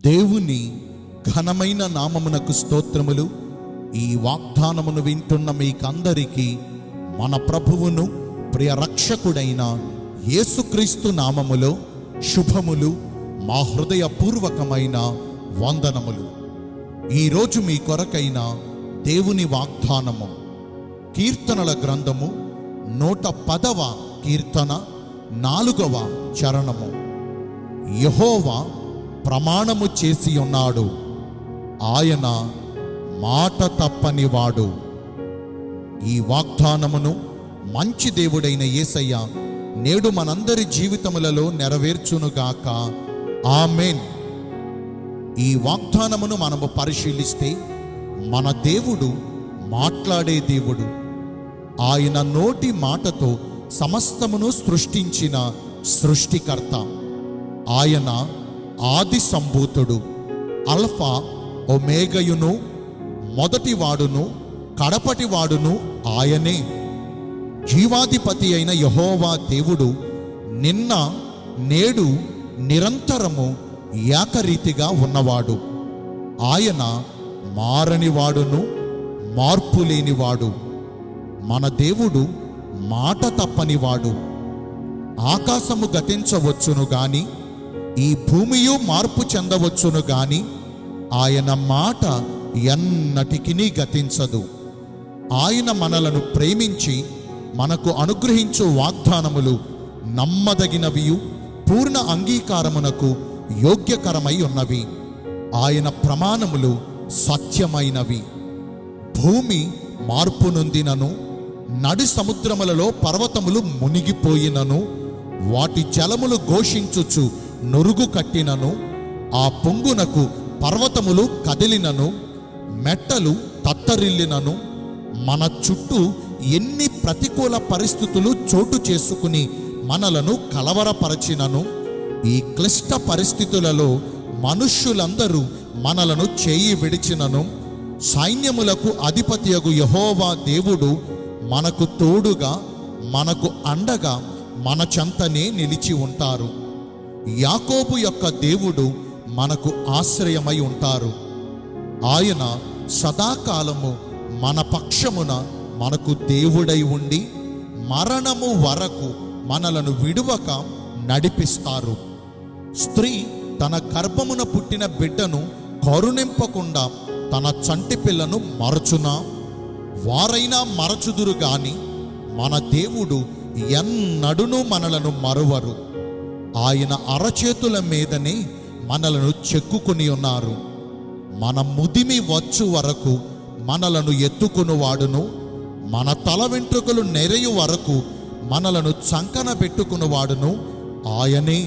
దేవుని ఘనమైన నామమునకు స్తోత్రములు. ఈ వాగ్దానమును వింటున్న మీకందరికీ మన ప్రభువును ప్రియ రక్షకుడైన యేసుక్రీస్తు నామములో శుభములు, మా హృదయపూర్వకమైన వందనములు. ఈరోజు మీ కొరకైన దేవుని వాగ్దానము కీర్తనల గ్రంథము 110వ కీర్తన 4వ చరణము. యెహోవా ప్రమాణము చేసి ఉన్నాడు, ఆయన మాట తప్పనివాడు. ఈ వాగ్దానమును మంచి దేవుడైన యేసయ్య నేడు మనందరి జీవితములలో నెరవేర్చునుగాక. ఆమేన్. ఈ వాగ్దానమును మనము పరిశీలిస్తే మన దేవుడు మాట్లాడే దేవుడు. ఆయన నోటి మాటతో సమస్తమును సృష్టించిన సృష్టికర్త. ఆయన ఆది సంభూతుడు, అల్ఫా ఒమేగయును, మొదటివాడును కడపటివాడును ఆయనే. జీవాధిపతి అయిన యెహోవా దేవుడు నిన్న నేడు నిరంతరము ఏకరీతిగా ఉన్నవాడు. ఆయన మారనివాడును మార్పు లేనివాడు. మన దేవుడు మాట తప్పనివాడు. ఆకాశము గతించవచ్చును గాని, ఈ భూమియు మార్పు చెందవచ్చును గాని, ఆయన మాట ఎన్నటికినీ గతించదు. ఆయన మనలను ప్రేమించి మనకు అనుగ్రహించు వాగ్దానములు నమ్మదగినవియు పూర్ణ అంగీకారమునకు యోగ్యకరమై ఉన్నవి. ఆయన ప్రమాణములు సత్యమైనవి. భూమి మార్పు నొందినను, నడి సముద్రములలో పర్వతములు మునిగిపోయినను, వాటి జలములు ఘోషించుచు నురుగు కట్టినను, ఆ పొంగునకు పర్వతములు కదిలినను, మెట్టలు తత్తరిల్లినను, మన చుట్టూ ఎన్ని ప్రతికూల పరిస్థితులు చోటు చేసుకుని మనలను కలవరపరచినను, ఈ క్లిష్ట పరిస్థితులలో మనుష్యులందరూ మనలను చేయి విడిచినను, సైన్యములకు అధిపతియగు యెహోవా దేవుడు మనకు తోడుగా, మనకు అండగా మన చెంతనే నిలిచి ఉంటారు. యాకోబు యొక్క దేవుడు మనకు ఆశ్రయమై ఉంటారు. ఆయన సదాకాలము మన పక్షమున మనకు దేవుడై ఉండి మరణము వరకు మనలను విడువక నడిపిస్తారు. స్త్రీ తన గర్భమున పుట్టిన బిడ్డను కరుణింపకుండా తన చంటి పిల్లను మరచునా? వారైనా మరచుదురు గాని మన దేవుడు ఎన్నడును మనలను మరువరు. ఆయన అరచేతుల మీదనే మనలను చెక్కుకొని ఉన్నారు. మన ముదిమి వచ్చు వరకు మనలను ఎత్తుకునివాడును, మన తల వెంట్రుకలు నెరయు వరకు మనలను చంకన పెట్టుకునివాడును ఆయనే.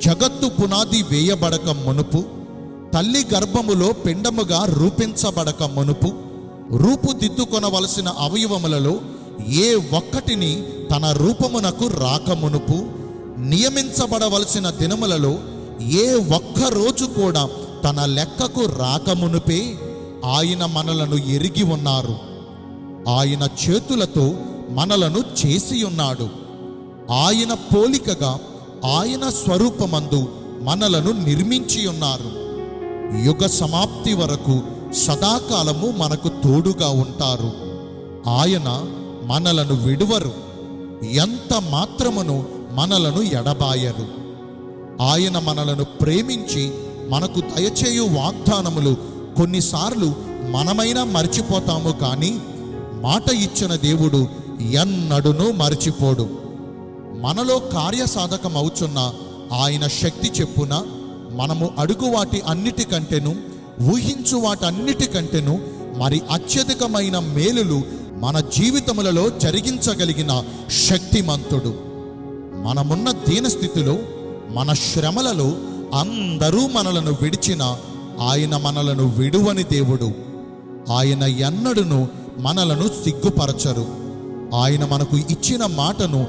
జగత్తు పునాది వేయబడక మునుపు, తల్లి గర్భములో పిండముగా రూపించబడక మునుపు, రూపుదిద్దుకొనవలసిన అవయవములలో ఏ ఒక్కటిని తన రూపమునకు రాకమునుపు, నియమించబడవలసిన దినములలో ఏ ఒక్క రోజు కూడా తన లెక్కకు రాకమునుపే ఆయన మనలను ఎరిగి ఉన్నారు. ఆయన చేతులతో మనలను చేసి ఉన్నాడు. ఆయన పోలికగా ఆయన స్వరూపమందు మనలను నిర్మించి ఉన్నారు. యుగ సమాప్తి వరకు సదాకాలము మనకు తోడుగా ఉంటారు. ఆయన మనలను విడువరు, ఎంత మాత్రమును మనలను ఎడబాయరు. ఆయన మనలను ప్రేమించి మనకు దయచేయు వాగ్దానములు కొన్నిసార్లు మనమైనా మర్చిపోతాము, కానీ మాట ఇచ్చిన దేవుడు ఎన్నడునూ మర్చిపోడు. మనలో కార్యసాధకమవుచున్న ఆయన శక్తి చెప్పున మనము అడుగు వాటి అన్నిటికంటేను, ఊహించు వాటన్నిటికంటేను మరి అత్యధికమైన మేలులు మన జీవితములలో జరిగించగలిగిన శక్తిమంతుడు. మనమున్న దీనస్థితిలో, మన శ్రమలలో అందరూ మనలను విడిచిన ఆయన మనలను విడువని దేవుడు. ఆయన ఎన్నడును మనలను సిగ్గుపరచరు. ఆయన మనకు ఇచ్చిన మాటను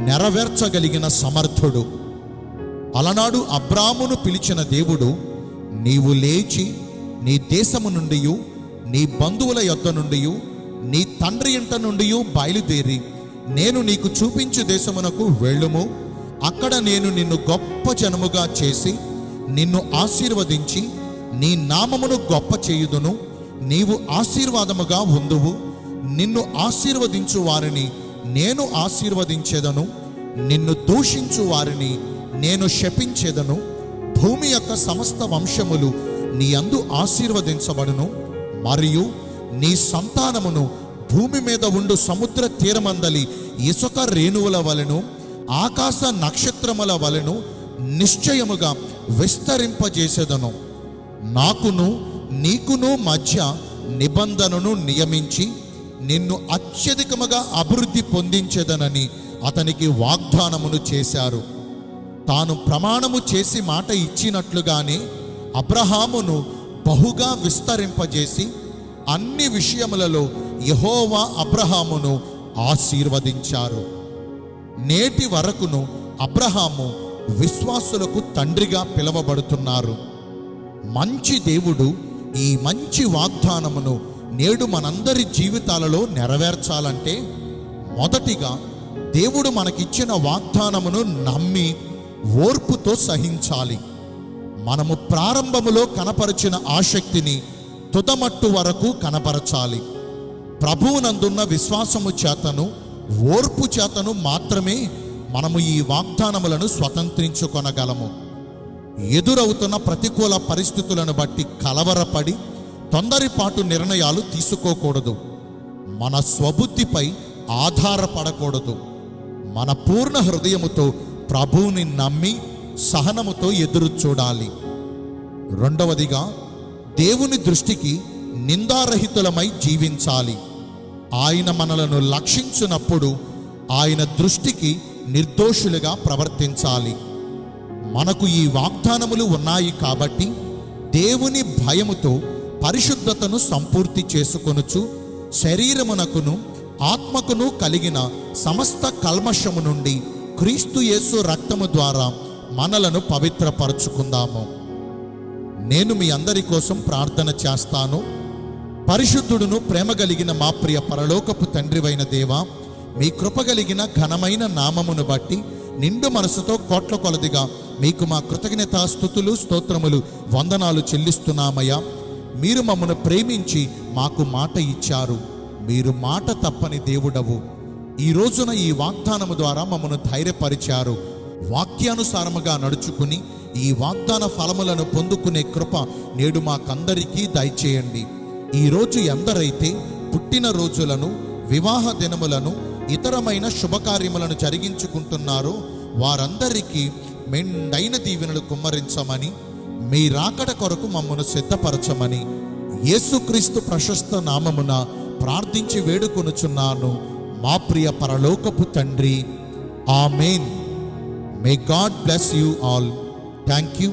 నెరవేర్చగలిగిన సమర్థుడు. అలనాడు అబ్రామును పిలిచిన దేవుడు, నీవు లేచి నీ దేశము నుండి, నీ బంధువుల యొద్ద నుండి, నీ తండ్రి ఇంట నుండి బయలుదేరి నేను నీకు చూపించు దేశమునకు వెళ్ళుము. అక్కడ నేను నిన్ను గొప్ప జనముగా చేసి నిన్ను ఆశీర్వదించి నీ నామమును గొప్ప చేయుదును. నీవు ఆశీర్వాదముగా ఉందువు. నిన్ను ఆశీర్వదించు వారిని నేను ఆశీర్వదించెదను, నిన్ను దూషించు వారిని నేను శపించెదను. భూమి యొక్క సమస్త వంశములు నీ యందు ఆశీర్వదించబడును, మరియు నీ సంతానమును భూమి మీద ఉండు సముద్ర తీరమందలి ఇసుక రేణువుల వలెను ఆకాశ నక్షత్రముల వలెను నిశ్చయముగా విస్తరింపజేసేదను. నాకును నీకును మధ్య నిబంధనను నియమించి నిన్ను అత్యధికముగా అభివృద్ధి పొందించేదనని అతనికి వాగ్దానమును చేశారు. తాను ప్రమాణము చేసి మాట ఇచ్చినట్లుగానే అబ్రహామును బహుగా విస్తరింపజేసి అన్ని విషయములలో యెహోవా అబ్రహామును ఆశీర్వదించారు. నేటి వరకును అబ్రహాము విశ్వాసులకు తండ్రిగా పిలువబడుతున్నారు. మంచి దేవుడు ఈ మంచి వాగ్దానమును నేడు మనందరి జీవితాలలో నెరవేర్చాలంటే మొదటిగా దేవుడు మనకిచ్చిన వాగ్దానమును నమ్మి ఓర్పుతో సహించాలి. మనము ప్రారంభములో కనపరిచిన ఆసక్తిని తుదమట్టు వరకు కనపరచాలి. ప్రభువునందున్న విశ్వాసము చేతను ఓర్పు చేతను మాత్రమే మనము ఈ వాగ్దానములను స్వతంత్రించుకొనగలము. ఎదురవుతున్న ప్రతికూల పరిస్థితులను బట్టి కలవరపడి తొందరపాటు నిర్ణయాలు తీసుకోకూడదు. మన స్వబుద్ధిపై ఆధారపడకూడదు. మన పూర్ణ హృదయముతో ప్రభువుని నమ్మి సహనముతో ఎదురు చూడాలి. రెండవదిగా, దేవుని దృష్టికి నిందారహితులమై జీవించాలి. ఆయన మనలను లక్షించినప్పుడు ఆయన దృష్టికి నిర్దోషులుగా ప్రవర్తించాలి. మనకు ఈ వాగ్దానములు ఉన్నాయి కాబట్టి దేవుని భయముతో పరిశుద్ధతను సంపూర్తి చేసుకొనుచు శరీరమునకును ఆత్మకును కలిగిన సమస్త కల్మషము నుండి క్రీస్తు యేసు రక్తము ద్వారా మనలను పవిత్రపరచుకుందాము. నేను మీ అందరి కోసం ప్రార్థన చేస్తాను. పరిశుద్ధుడును ప్రేమ కలిగిన మా ప్రియ పరలోకపు తండ్రివైన దేవా, మీ కృప కలిగిన ఘనమైన నామమును బట్టి నిండు మనసుతో కోట్ల కొలదిగా మీకు మా కృతజ్ఞతా స్తుతులు స్తోత్రములు వందనాలు చెల్లిస్తున్నామయ్యా. మీరు మమ్మను ప్రేమించి మాకు మాట ఇచ్చారు. మీరు మాట తప్పని దేవుడవు. ఈ రోజున ఈ వాగ్దానము ద్వారా మమ్మను ధైర్యపరిచారు. వాక్యానుసారముగా నడుచుకుని ఈ వాగ్దాన ఫలములను పొందుకునే కృప నేడు మాకందరికీ దయచేయండి. ఈరోజు ఎందరైతే పుట్టిన రోజులను, వివాహ దినములను, ఇతరమైన శుభకార్యములను జరిగించుకుంటున్నారో వారందరికీ మెండైన దీవెనలు కుమ్మరించమని, మీ రాకడ కొరకు మమ్మను సిద్ధపరచమని యేసుక్రీస్తు ప్రశస్త నామమున ప్రార్థించి వేడుకొనుచున్నాను మా ప్రియ పరలోకపు తండ్రి. ఆమేన్. May God bless you all. Thank you.